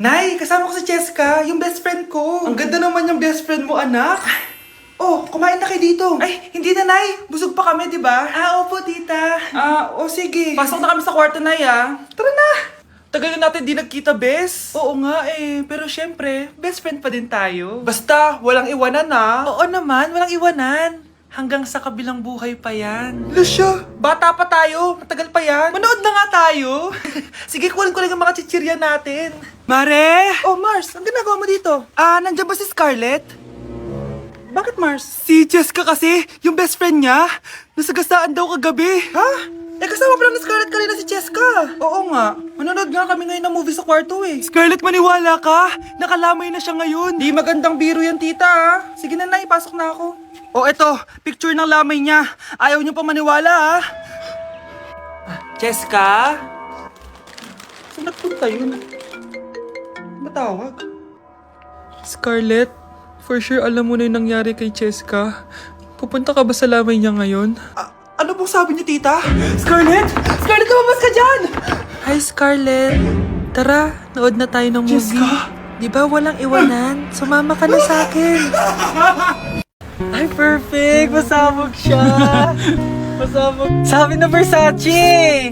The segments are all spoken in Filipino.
Nay, kasama ko si Cheska, yung best friend ko. Ang ganda naman yung best friend mo, anak. Oh, kumain na kayo dito. Ay, hindi na, Nay. Busog pa kami, di ba? Opo, tita. Sige. Pasok na kami sa kwarto, Nay, Tara na. Tagal na natin di nagkita, bes. Oo nga pero syempre, best friend pa din tayo. Basta, walang iwanan Oo naman, walang iwanan. Hanggang sa kabilang buhay pa yan. Lucia, bata pa tayo. Matagal pa yan. Manood na nga tayo. Sige, kunin ko lang ang mga chichirya natin. Mare! Oh, Mars, ang ginagawa mo dito? Nandiyan ba si Scarlett? Bakit, Mars? Si Jessica kasi, yung best friend niya. Nasagasaan daw kagabi. Ha? Kasama pala ni Scarlett kanina si Jessica. Oo nga. Manonood nga kami ngayon ng movie sa kwarto Scarlett, maniwala ka. Nakalamay na siya ngayon. Di magandang biro yan, tita Sige na, ipasok na ako. Oh, eto. Picture ng lamay niya. Ayaw niyo pa maniwala, Jessica? Saan nagpunta yun? Matawag? Scarlett, for sure alam mo na yung nangyari kay Jessica. Pupunta ka ba sa lamay niya ngayon? Ano pong sabi niyo, tita? Scarlett! Scarlett, lumabas ka dyan! Hi, Scarlett. Tara, nood na tayo ng movie. Jessica? Di ba walang iwanan? Sumama ka na sa akin. Ay, perfect! Masabog siya! Masabog. Sabi na Versace!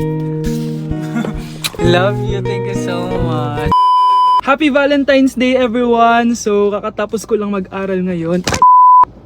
Love you. Thank you so much. Happy Valentine's Day, everyone! So, kakatapos ko lang mag-aral ngayon.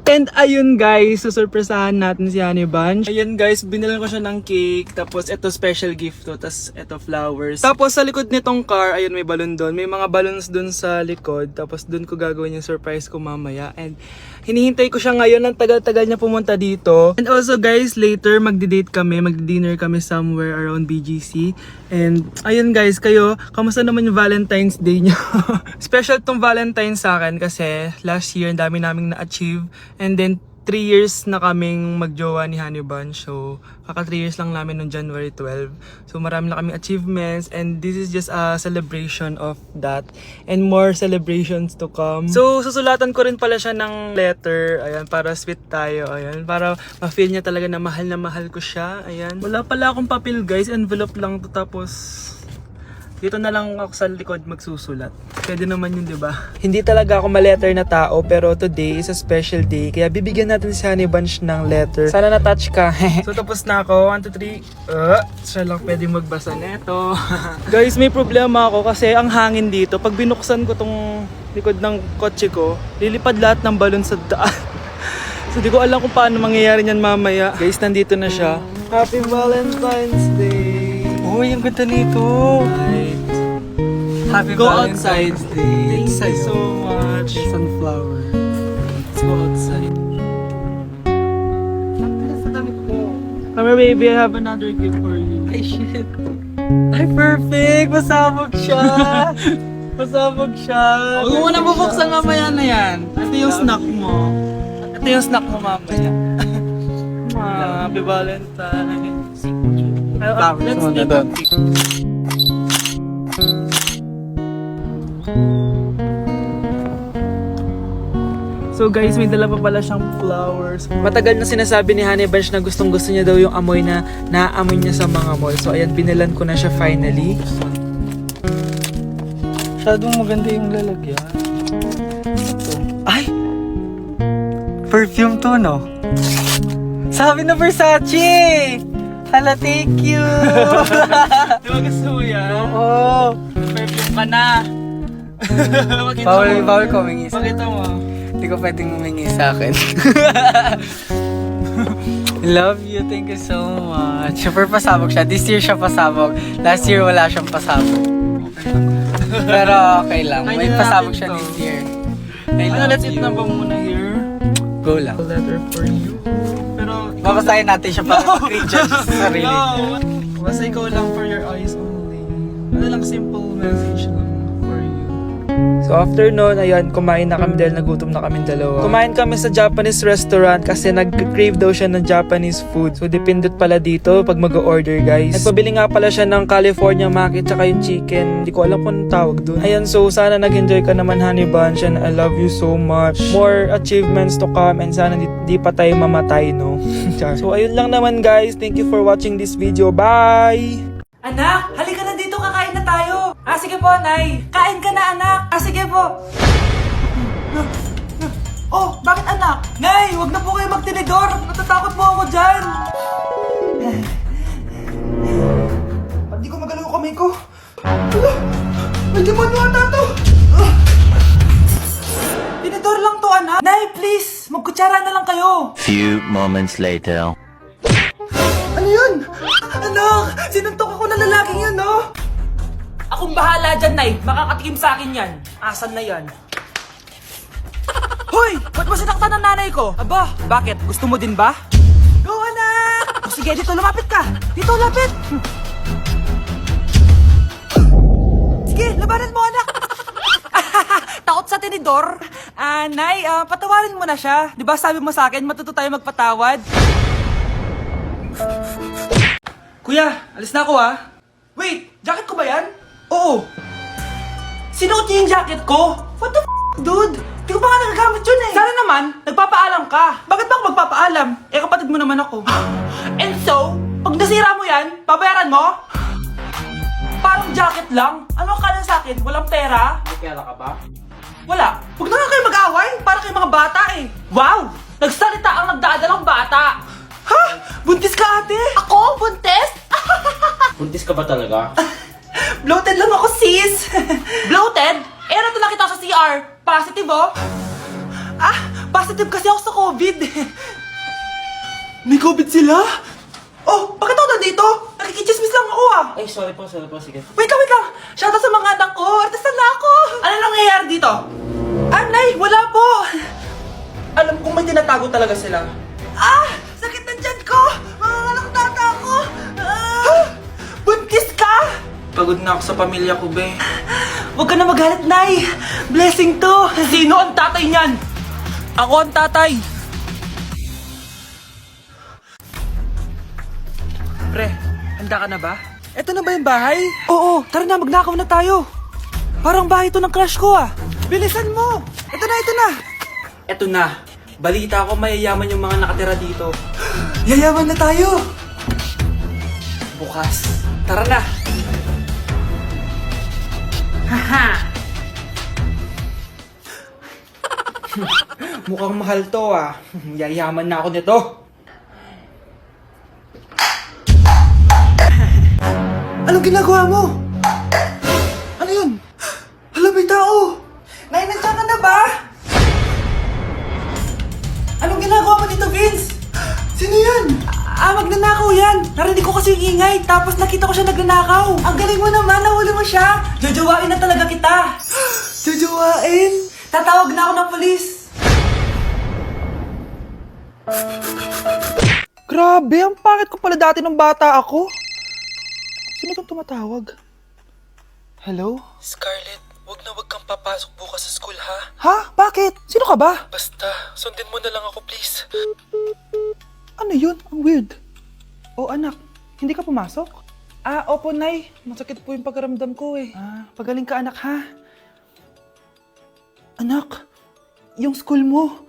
And ayun guys, susurpresahan natin si Honey Bunch. Ayun guys, binilan ko siya ng cake. Tapos ito special gift to. Tapos ito flowers. Tapos sa likod nitong car, ayun may balon doon. May mga balloons doon sa likod. Tapos doon ko gagawin yung surprise ko mamaya. And hinihintay ko siya ngayon. Ang tagal-tagal niya pumunta dito. And also guys, later magdi-date kami. Magdi-dinner kami somewhere around BGC. And ayun guys, kayo, kamusta naman yung Valentine's Day niyo? Special tong Valentine's sa akin kasi last year ang dami naming na-achieve. And then 3 years na kaming magjowa ni Honey Bunch. So kaka 3 years lang namin noong January 12. So marami na kaming achievements. And this is just a celebration of that. And more celebrations to come. So susulatan ko rin pala siya ng letter. Ayan, para sweet tayo. Ayan, para ma-feel niya talaga na mahal ko siya. Ayan. Wala pala akong papel guys. Envelope lang to. Tapos dito na lang ako sa likod magsusulat. Pwede naman yun, di ba? Hindi talaga ako ma-letter na tao, pero today is a special day. Kaya bibigyan natin si Honey Bunch ng letter. Sana na-touch ka. So tapos na ako. 1, 2, 3. Siya lang pwedeng magbasa neto. Guys, may problema ako kasi ang hangin dito. Pag binuksan ko tong likod ng kotse ko, lilipad lahat ng balon sa daan. So di ko alam kung paano mangyayari niyan mamaya. Guys, nandito na siya. Happy Valentine's Day! Uy, ang ganda nito! Happy Valentine's Day! Thank you so much! Sunflower. Let's go outside. Come here, baby. I have another gift for you. Ay, shit! Ay, perfect! Masabog siya! Masabog siya! Huwag mo na bubuksan mamaya na yan. Ito yung snack mo. Ito yung snack mo mamaya. Happy Valentine's! Let's take a pic. So guys, may dala pa pala siyang flowers. Matagal na sinasabi ni Honey Bunch na gustong gusto niya daw yung amoy na naamoy niya sa mga mall. So ayan, binilan ko na siya finally. Masyadong maganda yung lalagyan. Ito. Ay! Perfume to, no? Sabi na Versace! Hala, thank you! Di ba gusto mo yan? Oo! Perfume ka na! Bawal ko humingi sa akin. Pakita mo. Hindi ko pwedeng humingi sa akin. Love you, thank you so much. Super pasabog siya. This year siya pasabog. Last year wala siyang pasabog. Pero okay lang. May pasabog siya this year. Let's eat na ba muna here? Go lang. A letter for you. Babasahin natin siya para mag-recharge sa sarili. No! Basta ikaw lang for your eyes only. Ano lang, simple message lang for you. So after noon, ayan, kumain na kami dahil nagutom na kami dalawa. Kumain kami sa Japanese restaurant kasi nag-crave daw siya ng Japanese food. So dependent pala dito pag mag-order, guys. Nagpabili nga pala siya ng California maki tsaka yung chicken. Hindi ko alam kung anong tawag doon. Ayan, so sana nag-enjoy ka naman, Honey Bunch, and I love you so much. More achievements to come and sana di pa tayo mamatay, no? So ayun lang naman, guys. Thank you for watching this video. Bye! Anak, halika na dito, kakain na tayo. Sige po, Nay. Kain ka na, anak. mo! Oh, bakit anak? Nay, wag na po kayo magtinidor! Natatakot po ako dyan! Hindi ko magalaw kamay ko. Hala, may demonyo ata to! Tinidor lang to, anak! Nay, please! Magkutsara na lang kayo! Few moments later. Ano yun? Anak! Sinuntok ako ng lalaking yun, no? Akong bahala dyan, Nay. Makakatikim sa akin yan. Asan na yan? Hoy! Ba't mo sinaktan ng nanay ko? Aba, bakit? Gusto mo din ba? Go, anak! O sige, dito lumapit ka. Dito, lapit! Sige, labanan mo, anak! Takot sa tinidor? Nay, patawarin mo na siya. Di ba sabi mo sa akin, matuto tayo magpatawad? Kuya, alis na ako Wait, jacket ko ba yan? Oo. Sinuot niyo yung jacket ko? What the dude? Di ko pa nga nagagamit yun Sana naman, nagpapaalam ka. Bakit ba ako magpapaalam? Kapatid mo naman ako. And so, pag nasira mo yan, babayaran mo? Parang jacket lang. Ano ka sa akin? Walang pera? May pera ka ba? Wala. Huwag na nga kayo mag-away. Para kayo mga bata Wow! Nagsalita ang nagdadalang bata. Ha? Buntis ka, ate? Ako? Buntis? Buntis ka ba talaga? Bloated lang ako, sis. Bloated? Ano nakita ko sa CR? Positive, positive kasi ako sa COVID. May COVID sila? Oh, bakit ako nandito? Nakikichismis lang ako, Ay, sorry po, sige. Wait lang. Shoutout sa mga anak ko. Artista na ako. Ano nangyayari dito? Nay, wala po. Alam kong may tinatago talaga sila. Sakit ng tiyan ko. Manganganak na ata ako. Buntis ka? Pagod na ako sa pamilya ko, be. Huwag ka na magalit, Nay. Blessing to. Sino ang tatay niyan? Ako ang tatay. Pre, handa ka na ba? Eto na ba yung bahay? Oo, tara na, magnakaw na tayo. Parang bahay to ng crush ko Bilisan mo. Ito na. Eto na. Balita ko mayayaman yung mga nakatira dito. Yayaman na tayo. Bukas. Tara na. Haha. Mukhang mahal to Yayaman na ako nito. Anong ginagawa mo? Ano yun? Hala, may tao! Nay, nandiyan ka na ba? Anong ginagawa mo dito, Vince? Sino yan? Magnanakaw yan! Narinig ko kasi yung ingay, tapos nakita ko siya nagnanakaw. Ang galing mo naman, nahuli mo siya. Jojowain na talaga kita. Jojowain? Tatawag na ako ng polis. Grabe, ang pangit ko pala dati nung bata ako. Sino kang tumatawag? Hello? Scarlett, wag kang papasok bukas sa school, ha? Ha? Bakit? Sino ka ba? Basta, sundin mo na lang ako, please. Ano yun? Ang weird. Oh, anak, hindi ka pumasok? Opo, Nay. Masakit po yung pagkaramdam ko pagaling ka, anak, ha? Anak, yung school mo,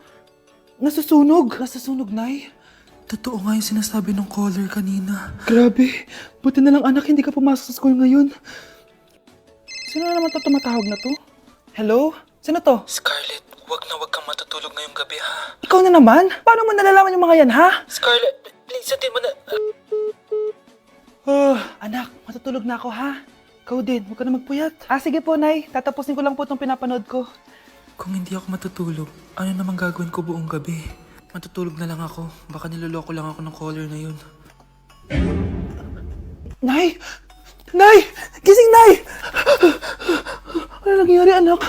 nasusunog. Nasusunog, Nay? Totoo nga yung sinasabi ng caller kanina. Grabe. Buti na lang, anak, hindi ka pumasok sa school ngayon. Sino na naman tumatawag na to? Hello? Sino to? Scarlett, wag kang matutulog ngayong gabi, ha? Ikaw na naman? Paano mo nalalaman yung mga yan, ha? Scarlett, please, sundin mo na... Anak, matutulog na ako, ha? Ikaw din, huwag ka na magpuyat. Sige po, Nay. Tatapusin ko lang po itong pinapanood ko. Kung hindi ako matutulog, ano namang gagawin ko buong gabi? Matutulog na lang ako. Baka niloloko lang ako ng caller na yun. Nay! Nay! Gising, Nay! Ano nangyari, anak?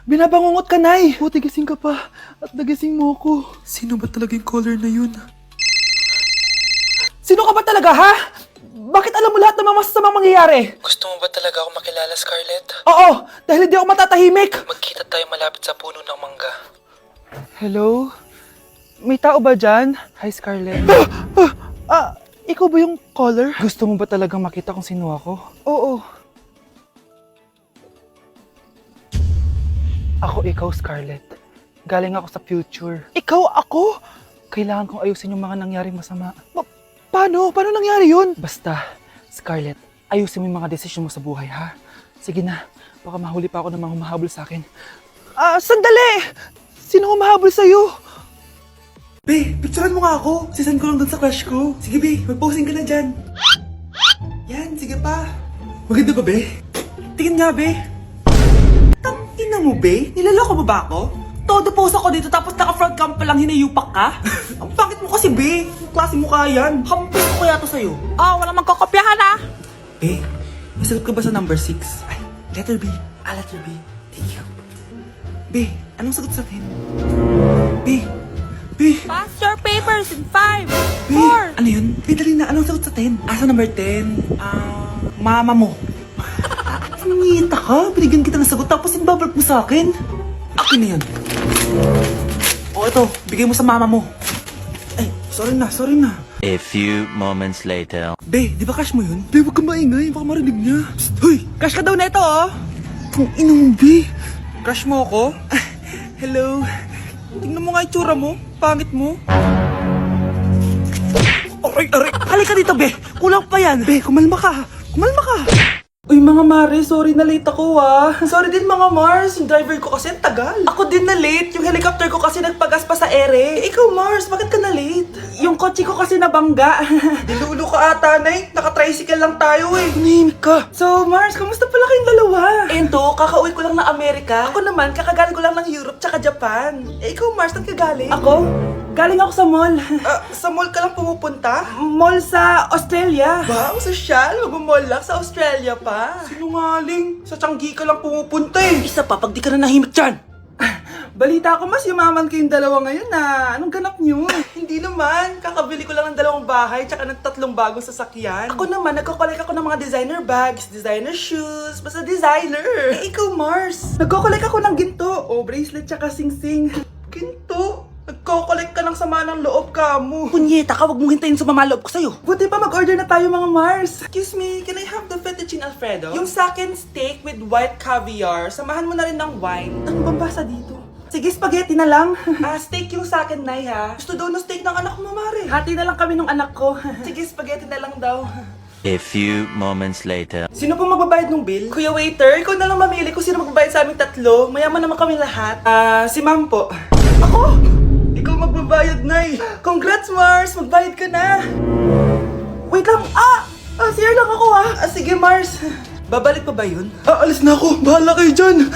Binabangungot ka, Nay! Buti gising ka pa at nagising mo ako. Sino ba talaga yung caller na yun? Sino ka ba talaga, ha? Bakit alam mo lahat ng mga masasamang mangyayari? Gusto mo ba talaga ako makilala, Scarlett? Oo! Dahil hindi ako matatahimik! Magkita tayo malapit sa puno ng mangga. Hello? May tao ba dyan? Hi, Scarlett. Ikaw ba yung caller? Gusto mo ba talagang makita kung sino ako? Oo. Ako ikaw, Scarlett. Galing ako sa future. Ikaw ako? Kailangan kong ayusin yung mga nangyaring masama. Paano? Paano nangyari yun? Basta, Scarlett, ayusin mo yung mga desisyon mo sa buhay, ha? Sige na, baka mahuli pa ako ng mga humahabol sa akin. Sandali! Sino humahabol sa'yo? Be, picturean mo nga ako. Sisend ko lang dun sa crush ko. Sige, be, mag-posing ka na dyan. Yan, sige pa. Maganda ba, be? Tingin nga, be. Tangina mo, be? Nilaloko mo ba ako? Todo post ako dito tapos naka-front cam pa lang hinayupak ka? Ang pangit mo kasi, be. Klase mo ka yan. Hampis ko kaya to sa'yo. Walang magkokopyahan ah. Be, masagot ka ba sa number 6? Ay, letter B. Letter B. Thank you. Be, anong sagot sa atin? Be, Pass your papers in 5, Be, 4. ano yun? Be, dali na. Anong sagot sa 10? Sa number 10? Mama mo. Nangita ka? Binigyan kita ng sagot tapos ibabalik mo sa akin? Akin na yan. O, ito. Bigay mo sa mama mo. Ay, sorry na. A few moments later. Be, di ba crush mo yun? Be, huwag kang maingay. Baka marinig niya. Psst, hoy! Crush ka daw na ito, oh! Kung ina mo, Be. Crush mo ako? Hello. Tingnan mo nga itsura mo. Pangit mo. Aray! Halika dito, Be. Kulang pa yan. Be, kumalma ka. Uy, mga Mare, sorry na late ako Sorry din mga Mars, yung driver ko kasi ang tagal. Ako din na late, yung helicopter ko kasi nagpagas pa sa ere. Ikaw Mars, bakit ka na late? Yung kotse ko kasi nabangga. Dilulo ka ata, Nay. Naka-tricycle lang tayo eh. Nahimik ka. So Mars, kamusta pala kayong dalawa? Ento, kakauwi ko lang ng Amerika. Ako naman, kakagaling ko lang ng Europe tsaka Japan. Ikaw Mars, saan ka galing? Ako? Galing ako sa mall. Sa mall ka lang pumupunta? Mall sa Australia. Wow, sosyal. Mag-mall lang sa Australia pa. Sinungaling. Sa Changi ka lang pumupunta eh. Isa pa, pag di ka na nahimik dyan. Balita ko mas yumaman kayong dalawa ngayon na. Anong ganap nyo? Hindi naman. Kakabili ko lang ng 2 bahay tsaka ng 3 bagong sasakyan. Ako naman, nagko-collect ako ng mga designer bags, designer shoes, basta designer. Ikaw, Mars. Nagko-collect ako ng ginto. Bracelet tsaka sing-sing. Ginto? Nagko-collect ka ng sama ng loob ka mo. Punyeta ka, wag mong hintayin sa loob ko sa'yo. Buti pa mag-order na tayo mga Mars. Excuse me, can I have the fettuccine Alfredo? Yung sa akin steak with white caviar. Samahan mo na rin ng wine. Ano bang basa dito? Sige, spaghetti na lang. Steak yung sa akin, Nay, ha? Gusto daw ng steak ng anak mo, Mare. Hati na lang kami ng anak ko. Sige, spaghetti na lang daw. A few moments later. Sino pong magbabayad ng bill? Kuya waiter, ikaw na lang mamili kung sino magbabayad sa aming 3. Mayaman naman kami lahat. Si ma'am po. Ako? Ikaw magbabayad, Nay. Congrats, Mars. Magbayad ka na. Wait lang. CR lang ako, sige, Mars. Babalik pa ba yun? Alis na ako. Bahala kayo dyan.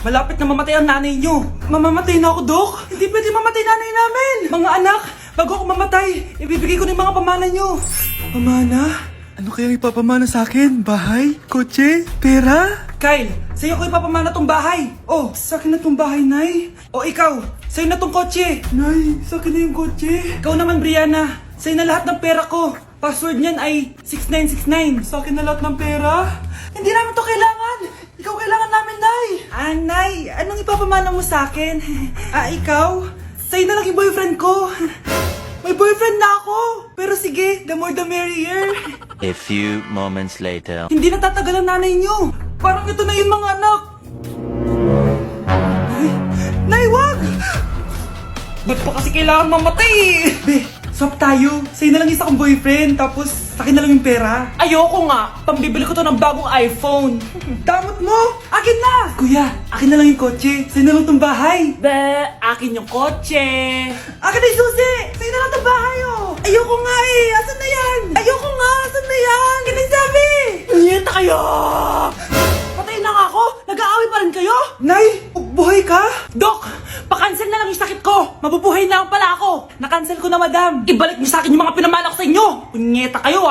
Malapit na mamatay ang nanay nyo. Mamamatay na ako, Dok. Hindi pwede mamatay nanay namin. Mga anak, bago ako mamatay, ibibigay ko na yung mga pamana nyo. Pamana? Ano kaya ipapamana sa akin? Bahay? Kotse? Pera? Kyle, sa'yo ko ipapamana tong bahay. Oh, sa akin na tong bahay, Nay. O ikaw, sa'yo na tong kotse. Nay, sa akin na yung kotse. Ikaw naman, Brianna, sa'yo na lahat ng pera ko. Password niyan ay 6969. Sa akin na lahat ng pera. Hindi namin to kailangan. Ikaw kailangan namin, Nay. Nay, anong ipapamana mo sa akin? Ikaw? Sa'yo na lang yung boyfriend ko. May boyfriend na ako. Pero sige, the more the merrier. A few moments later. Hindi natatagal ang nanay niyo. Parang ito na yung mga anak. Nay, wag! Ba't pa kasi kailangan mamatay? Be, swap tayo. Sa'yo na lang isa kong boyfriend, tapos akin na lang yung pera. Ayoko nga. Pambibili ko to ng bagong iPhone. Damot mo! Akin na! Kuya, akin na lang yung kotse. Sa'yo na lang tong bahay. Akin yung kotse. Akin na yung susi! Sa'yo na lang tong bahay, oh! Ayoko nga eh! Asan na yan? Ayoko nga! Asan na yan? Akin na yung sabi! Niyenta kayo! Patay na nga ako! Nag-aaway pa rin kayo? Nay! Buhay ka? Dok! Pa-cancel na lang yung sakit ko! Mabubuhay na lang pala ako! Na-cancel ko na, madam! Ibalik niyo sa akin yung mga pinamala ko sa inyo! Punyeta kayo,